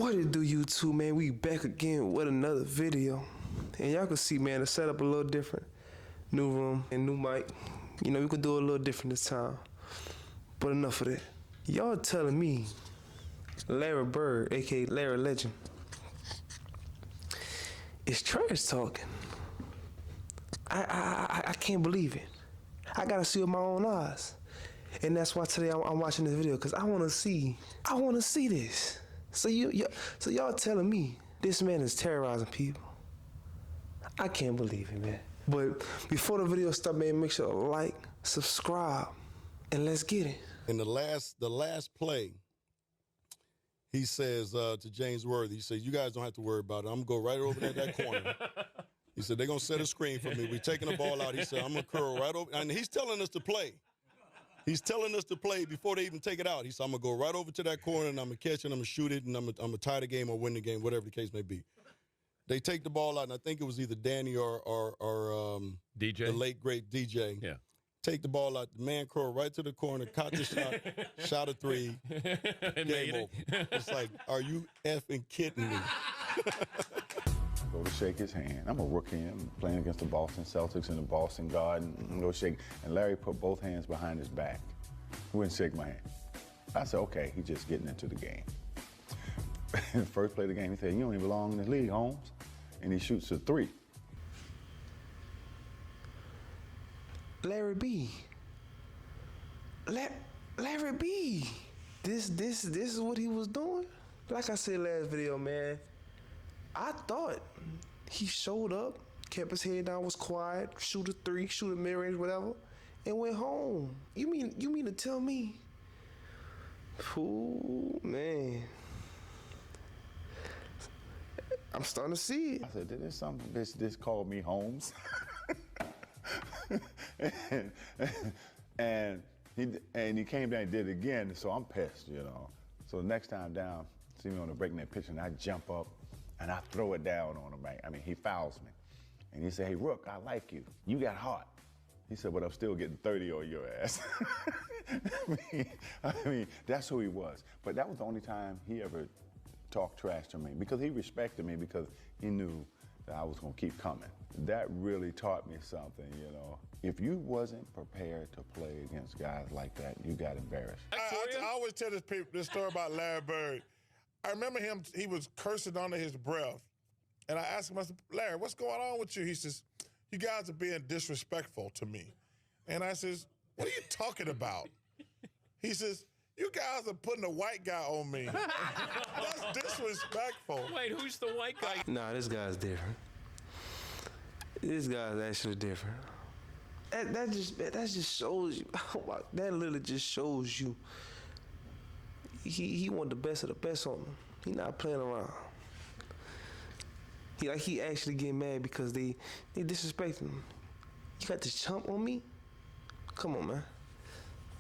What it do, YouTube, man? We back again with another video. And y'all can see, man, the setup a little different. New room and new mic. You know, we can do it a little different this time. But enough of that. Y'all telling me Larry Bird, aka Larry Legend, is trash talking. I can't believe it. I gotta see with my own eyes. And that's why today I'm watching this video, because I wanna see this. So y'all telling me this man is terrorizing people. I can't believe it, man. But before the video starts, man, make sure to like, subscribe, and let's get it. In the last play, he says to James Worthy, he says, "You guys don't have to worry about it. I'm gonna go right over that corner." He said, "They're gonna set a screen for me. We're taking the ball out." He said, "I'm gonna curl right over," and he's telling us to play. He's telling us to play before they even take it out. He said, "I'm gonna go right over to that corner and I'm gonna catch it, and I'm gonna shoot it, and I'm gonna tie the game or win the game, whatever the case may be." They take the ball out, and I think it was either Danny or DJ, the late great DJ. Yeah. Take the ball out. The man curl right to the corner, caught the shot, shot a three, game over. It's like, are you effing kidding me? Go to shake his hand. I'm a rookie. I'm playing against the Boston Celtics in the Boston Garden. And go shake. And Larry put both hands behind his back. He wouldn't shake my hand. I said, okay, he's just getting into the game. First play of the game, he said, "You don't even belong in the league, Holmes." And he shoots a three. Larry B. Larry B. This is what he was doing? Like I said last video, man, I thought he showed up, kept his head down, was quiet, shoot a three, shoot a mid-range, whatever, and went home. You mean to tell me? Ooh, man. I'm starting to see it. I said, "There's some bitch this called me Holmes." and he came down and did it again, so I'm pissed, you know. So the next time down, see me on the breakneck pitch, and I jump up and I throw it down on him. I mean, he fouls me. And he said, "Hey, Rook, I like you. You got heart." He said, "But I'm still getting 30 on your ass." I mean, that's who he was. But that was the only time he ever talked trash to me, because he respected me, because he knew that I was gonna keep coming. That really taught me something, you know. If you wasn't prepared to play against guys like that, you got embarrassed. I always tell this story about Larry Bird. I remember him, he was cursing under his breath. And I asked him, I said, "Larry, what's going on with you?" He says, "You guys are being disrespectful to me." And I says, "What are you talking about?" He says, "You guys are putting a white guy on me." That's disrespectful. Wait, who's the white guy? Nah, this guy's different. This guy's actually different. That just shows you. That literally just shows you. He want the best of the best on him. He not playing around. He actually get mad because they disrespecting him. You got this chump on me? Come on, man.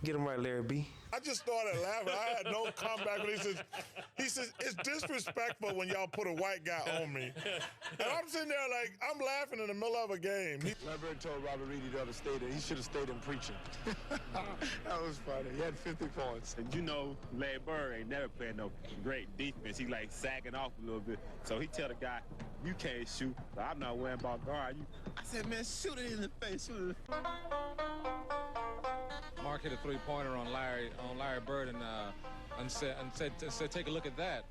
Get him right, Larry B. I just started laughing. I had no comeback when he says, "It's disrespectful when y'all put a white guy on me." And I'm sitting there like, I'm laughing in the middle of a game. Larry Bird told Robert Reedy the other day that he should have stayed in preaching. That was funny. He had 50 points. And you know, Larry Bird ain't never playing no great defense. He like sagging off a little bit. So he tell the guy, "You can't shoot, but I'm not worrying about guard you." I said, "Man, shoot it in the face, shoot it." Mark hit a three-pointer on Larry Bird and said, "Take a look at that."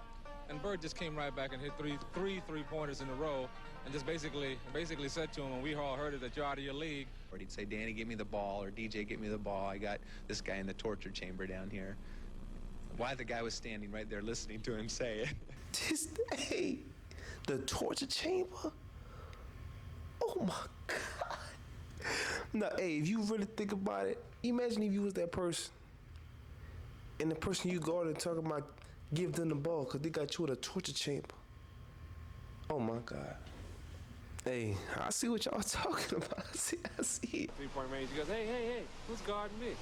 And Bird just came right back and hit three-pointers in a row, and just basically said to him, and we all heard it, that you're out of your league. Or he'd say, "Danny, get me the ball," or "DJ, get me the ball. I got this guy in the torture chamber down here." Why the guy was standing right there listening to him say it. Hey, the torture chamber? Oh my God. Now, hey, if you really think about it, imagine if you was that person, and the person you go and talk about, give them the ball because they got you in a torture chamber. Oh my God. Hey, I see what y'all talking about. I see it. Three-point range. He goes, hey, who's guarding me?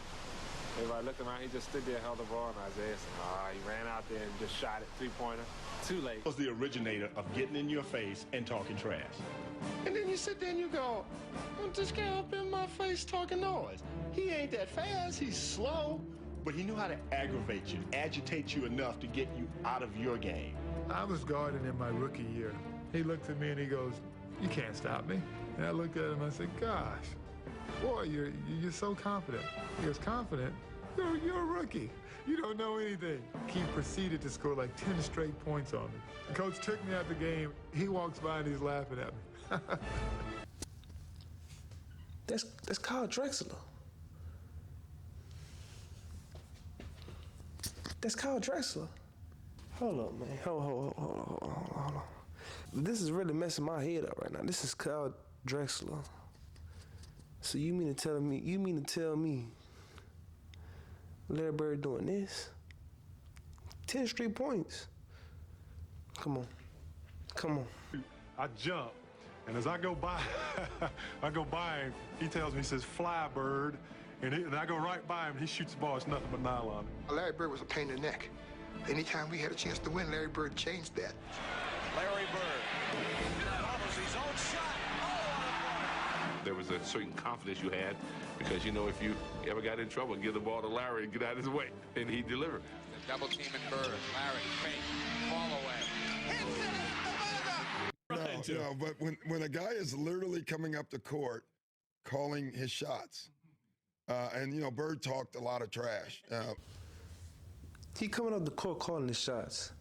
Everybody looked around. He just stood there, held the ball, and Isaiah said, he ran out there and just shot it, three-pointer. Too late. Was the originator of getting in your face and talking trash. And then you sit there and you go, "Well, this guy up in my face talking noise. He ain't that fast, he's slow, but he knew how to aggravate you, agitate you enough to get you out of your game. I was guarding in my rookie year. He looked at me and he goes, "You can't stop me." And I looked at him and I said, "Gosh, boy, you're so confident." He goes, "Confident? You're a rookie. You don't know anything." He proceeded to score like 10 straight points on me. The coach took me out the game. He walks by and he's laughing at me. That's Kyle Drexler. That's Kyle Drexler. Hold up, man. Hold on. This is really messing my head up right now. This is Kyle Drexler. So you mean to tell me Larry Bird doing this? 10 straight points. Come on. I jump, and as I go by, him. He tells me, he says, "Fly, Bird," and I go right by him. And he shoots the ball. It's nothing but nylon. Larry Bird was a pain in the neck. Anytime we had a chance to win, Larry Bird changed that. Larry Bird offers his own shot. There was a certain confidence you had because, you know, if you ever got in trouble, give the ball to Larry and get out of his way, and he delivered. The double team in Bird. Larry, fake, fall away. No, but when a guy is literally coming up the court, calling his shots, and, you know, Bird talked a lot of trash. He coming up the court calling his shots.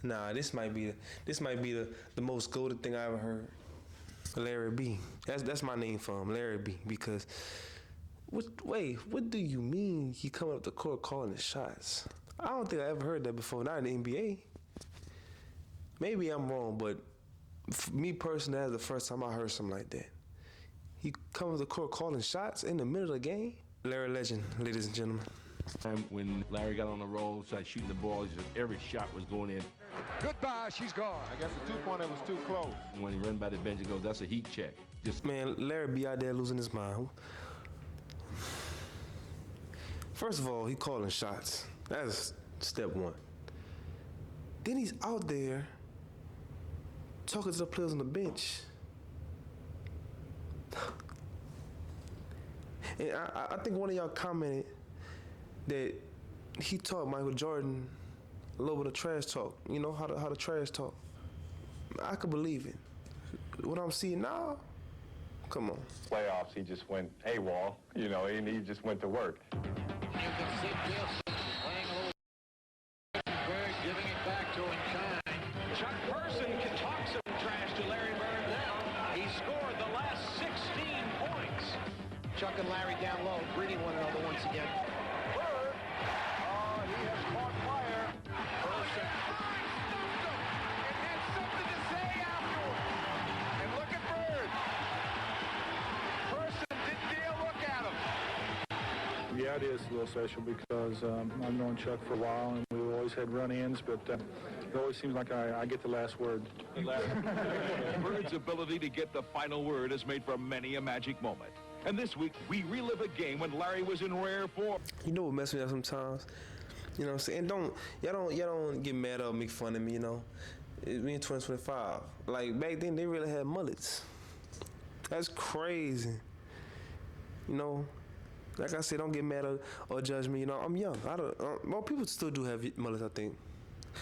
Nah, this might be the most goated thing I ever heard. Larry B. That's my name for him, Larry B. Because what do you mean he coming up the court calling his shots? I don't think I ever heard that before. Not in the NBA. Maybe I'm wrong, but for me personally, that's the first time I heard something like that. He comes to the court calling shots in the middle of the game. Larry Legend, ladies and gentlemen. When Larry got on the roll, started shooting the ball, every shot was going in. Goodbye, she's gone. I guess the two-pointer was too close. When he ran by the bench, he goes, "That's a heat check." Man, Larry be out there losing his mind. First of all, he calling shots. That's step one. Then he's out there talking to the players on the bench. And I think one of y'all commented that he taught Michael Jordan a little bit of trash talk. You know, how to trash talk. I could believe it. What I'm seeing now, come on. Playoffs, he just went AWOL, you know, and he just went to work. You can see Gilson playing a little Bird, giving it back to him kind. Chuck Person can talk some trash to Larry Bird now. He scored the last 16 points. Chuck and Larry down low, greeting one another once again. Bird, he has caught fire. Person. And had something to say afterward. And look at Bird. Person didn't dare look at him. Yeah, it is a little special because I've known Chuck for a while and we've always had run-ins, but it always seems like I get the last word. Bird's ability to get the final word has made for many a magic moment. And this week, we relive a game when Larry was in rare form. You know what messes me up sometimes? You know what I'm saying? Y'all don't get mad or make fun of me, you know? We in 2025. Like, back then, they really had mullets. That's crazy. You know? Like I said, don't get mad or judge me. You know, I'm young. More people still do have mullets, I think.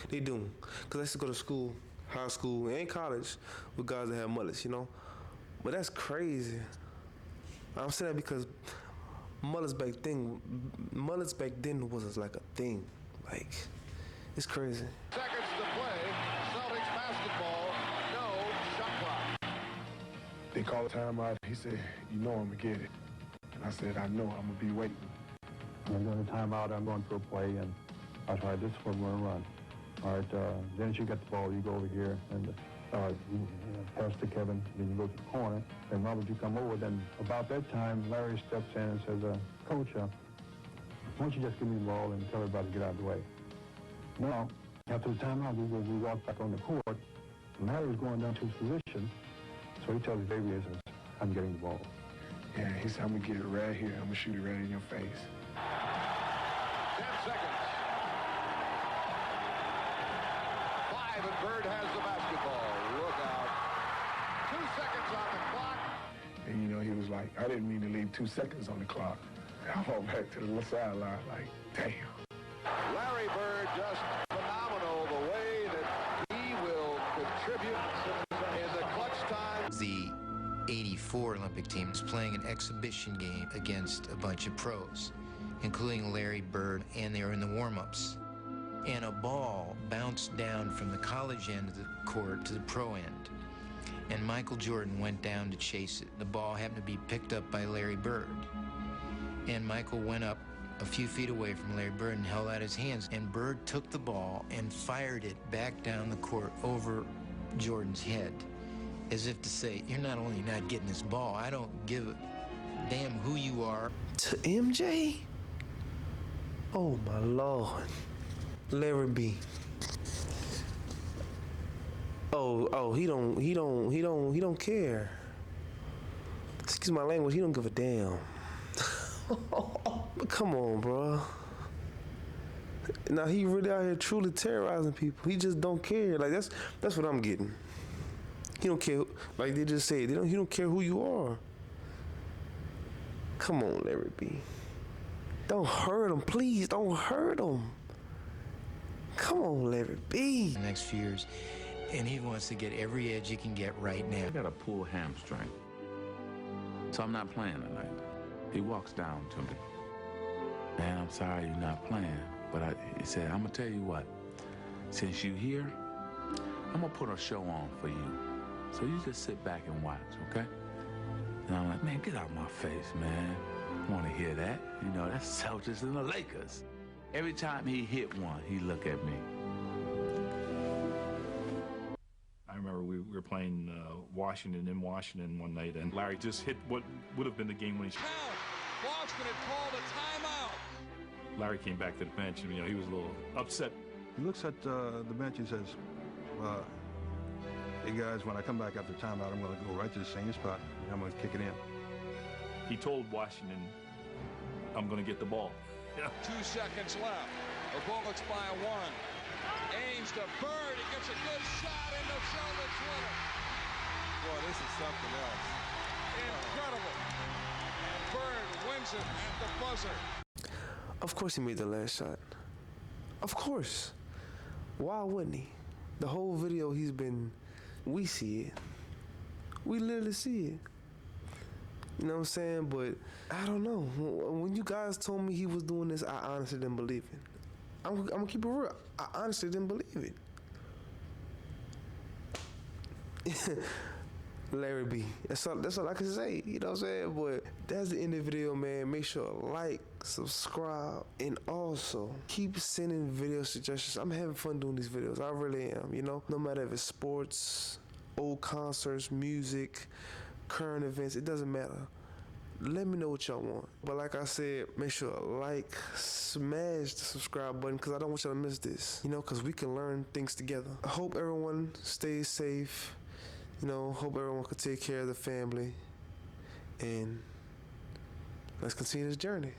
They do. Because I used to go to school, high school, and college with guys that have mullets, you know? But that's crazy. I'm saying that because mullets back then was like a thing. Like, it's crazy. Seconds to play. Celtics basketball. No shot clock. They called a timeout. He said, "You know I'm going to get it." And I said, "I know, I'm going to be waiting." I'm going to timeout. I'm going for a play, and I was, all right, this is what we're going to run. All right, then you get the ball, you go over here, and you pass to Kevin, then you go to the corner. Then Robert, you come over. Then about that time, Larry steps in and says, "Coach, why don't you just give me the ball and tell everybody to get out of the way?" Now, after the timeout, we walk back on the court. Larry was going down to his position, so he tells Xavier, "I'm getting the ball." Yeah, he said, "I'm going to get it right here. I'm going to shoot it right in your face." 10 seconds. 5 and Bird has the basketball. Look out. 2 seconds on the clock. And, you know, he was like, "I didn't mean to leave 2 seconds on the clock." I walked back to the sideline like, damn. Larry Bird just phenomenal the way that he '84 Olympic team was playing an exhibition game against a bunch of pros, including Larry Bird, and they were in the warm-ups. And a ball bounced down from the college end of the court to the pro end. And Michael Jordan went down to chase it. The ball happened to be picked up by Larry Bird. And Michael went up a few feet away from Larry Bird and held out his hands. And Bird took the ball and fired it back down the court over Jordan's head, as if to say, you're not only not getting this ball, I don't give a damn who you are. To MJ? Oh my Lord. Larry B. Oh, he don't care. Excuse my language, he don't give a damn. Come on, bro. Now he really out here truly terrorizing people. He just don't care. Like that's what I'm getting. He don't care. Like they just said, he don't care who you are. Come on, Larry B. Don't hurt him, please. Don't hurt him. Come on, Larry B. The next few years, and he wants to get every edge he can get right now. I got a pulled hamstring, so I'm not playing tonight. He walks down to me. Man, I'm sorry you're not playing, but he said, I'm gonna tell you what. Since you're here, I'm gonna put a show on for you. So you just sit back and watch, okay? And I'm like, man, get out of my face, man. I wanna hear that. You know, that's Celtics and the Lakers. Every time he hit one, he look at me. I remember we were playing Washington in Washington one night, and Larry just hit what would have been the game-winning shot. Boston had called a timeout. Larry came back to the bench, and he was a little upset. He looks at the bench and says, hey guys, when I come back after timeout, I'm going to go right to the same spot, and I'm going to kick it in. He told Washington, I'm going to get the ball. 2 seconds left. The Bullets by 1. Ames to Bird. He gets a good shot, and the Celtics win it. Boy, this is something else. Incredible. And Bird wins it at the buzzer. Of course he made the last shot. Of course. Why wouldn't he? The whole video we see it. We literally see it. You know what I'm saying? But I don't know. When you guys told me he was doing this, I honestly didn't believe it. I'm gonna keep it real. I honestly didn't believe it. Larry B. That's all I can say. You know what I'm saying? But that's the end of the video, man. Make sure to like, subscribe, and also keep sending video suggestions. I'm having fun doing these videos. I really am, No matter if it's sports, old concerts, music, current events, it doesn't matter. Let me know what y'all want. But like I said, make sure to like, smash the subscribe button, because I don't want y'all to miss this, because we can learn things together. I hope everyone stays safe. Hope everyone can take care of the family. And let's continue this journey.